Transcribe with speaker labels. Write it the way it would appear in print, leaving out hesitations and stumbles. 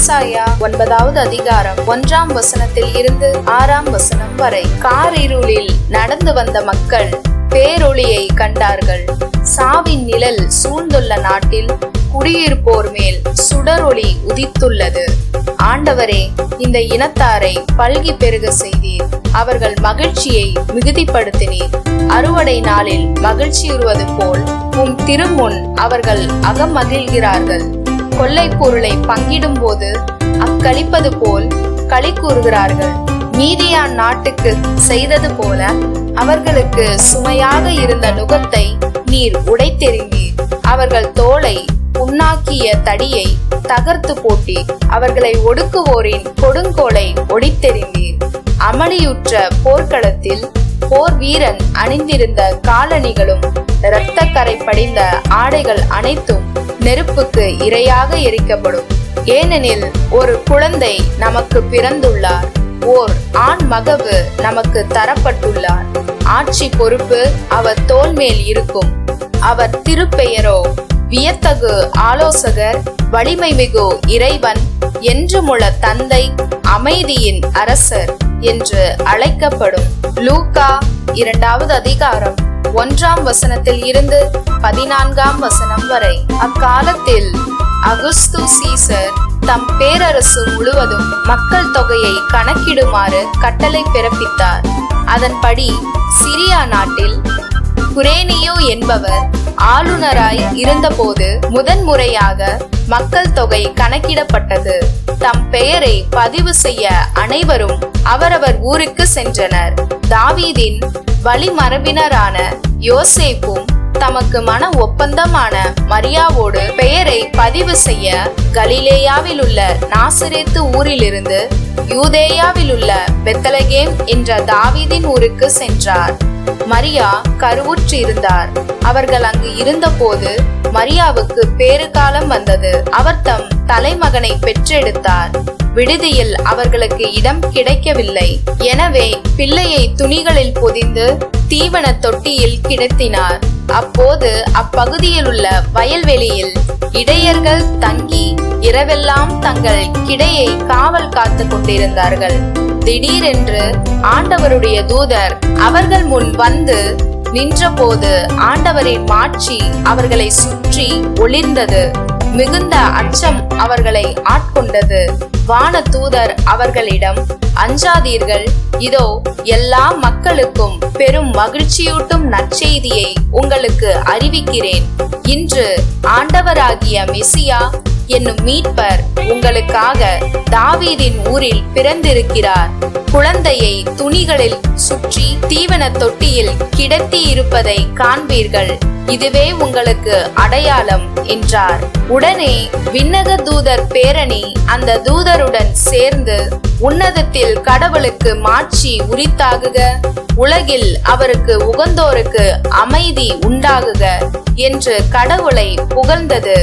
Speaker 1: ஏசாயா 9வது அதிகாரம் 1ஆம் வசனத்தில் இருந்து 6ஆம் வசனம் வரை. காரிருளில் நடந்து வந்த மக்கள் பேரொளியை கண்டார்கள். சாவின் நிழல் சூழ்ந்துள்ள நாட்டில் குடியிருப்போர் மேல் சுடரொளி உதித்துள்ளது. ஆண்டவரே, இந்த இனத்தாரை பல்கி பெருக செய்தீர். அவர்கள் மகிழ்ச்சியை மிகுதிப்படுத்தினீர். அறுவடை நாளில் மகிழ்ச்சியுறுவது போல் உம் திருமுன் அவர்கள் அகமகிழ்கிறார்கள். கொள்ளை பொருளை பங்கிடும் போது அக்களிப்பது போல் களி கூறுகிறார்கள். மீதியான் நாட்டுக்கு செய்தது போல அவர்களுக்கு சுமையாக இருந்த நுகத்தை நீர் உடைத்தெறிந்தீர். அவர்கள் தோலை புண்ணாக்கிய தடியை தகர்த்து போட்டீர். அவர்களை ஒடுக்குவோரின் கொடுங்கோலை ஒடித்தெறிந்தீர். அமளியுற்ற போர்க்களத்தில் போர் வீரன் அணிந்திருந்த காலணிகளும் இரத்த கரை படிந்த ஆடைகள் அனைத்தும் நெருப்புக்கு இரையாக எரிக்கப்படும். ஏனெனில் ஒரு குழந்தை நமக்கு பிறந்துள்ளார், ஓர் ஆண் மகவு நமக்கு தரப்பட்டுள்ளார். ஆட்சி பொறுப்பு அவர் தோள் மேல் இருக்கும். அவர் திருப்பெயரோ வியத்தகு ஆலோசகர், வலிமை மிகு இறைவன், என்றுமுள்ள தந்தை, அமைதியின் அரசர் என்று அழைக்கப்படும். லூக்கா 2வது அதிகாரம் 1ஆம் வசனத்தில் இருந்து 14ஆம் வசனம் வரை. அக்காலத்தில் அகுஸ்து சீசர் தம் பேரரசு முழுவதும் மக்கள் தொகையை கணக்கிடுமாறு கட்டளை பிறப்பித்தார். அதன்படி சிரியா நாட்டில் குரேனியோ என்பவர் ஆளுநராய் இருந்தபோது முதன்முறையாக மக்கள் தொகை கணக்கிடப்பட்டது. தம் பெயரை பதிவு செய்ய அனைவரும் அவரவர் ஊருக்கு சென்றனர். தாவீதின் வழிமரபினரான யோசேப்பும் தமக்கு மன ஒப்பந்தமான மரியாவோடு பெயரை பதிவு செய்ய கலிலேயாவில் உள்ள நாசரேத்து ஊரிலிருந்து யூதேயாவில் உள்ள பெத்லகேம் என்ற தாவீதின் ஊருக்கு சென்றார். மரியா கருவுற்று இருந்தார். அவர்கள் அங்கு இருந்தபோது மரியாவுக்கு பேறுகாலம் வந்தது. அவர் தம் தலைமகனை பெற்றெடுத்தார். விடுதியில் அவர்களுக்கு இடம் கிடைக்கவில்லை. எனவே பிள்ளையை துணிகளில் பொதிந்து தீவன தொட்டியில் கிடத்தினார். அப்போது அப்பகுதியில் உள்ள வயல்வெளியில் இடையர்கள் தங்கி இரவெல்லாம் தங்கள் கிடையை காவல் காத்து கொண்டிருந்தார்கள். திடீரென்று ஆண்டவருடைய தூதர் அவர்கள் முன் வந்து நின்றபோது ஆண்டவரின் மாட்சி அவர்களை சுற்றி ஒளிர்ந்தது. மிகுந்த அச்சம் அவர்களை ஆட்கொண்டது. வான தூதர் அவர்களிடம், அஞ்சாதீர்கள், இதோ எல்லா மக்களுக்கும் பெரும் மகிழ்ச்சியூட்டும் நற்செய்தியை உங்களுக்கு அறிவிக்கிறேன். இன்று ஆண்டவராகிய மெசியா என்னும் மீட்பர் உங்களுக்காக தாவீதின் ஊரில் பிறந்திருக்கிறார். குழந்தையை துணிகளில் சுற்றி தீவன தொட்டியில் கிடத்தி இருப்பதை காண்பீர்கள். இதுவே உங்களுக்கு அடையாளம் என்றார். உடனே விண்ணக தூதர் பேரணி அந்த தூதருடன் சேர்ந்து, உன்னதத்தில் கடவுளுக்கு மாட்சி உரித்தாகுக, உலகில் அவருக்கு உகந்தோருக்கு அமைதி உண்டாகுக என்று கடவுளை புகழ்ந்தது.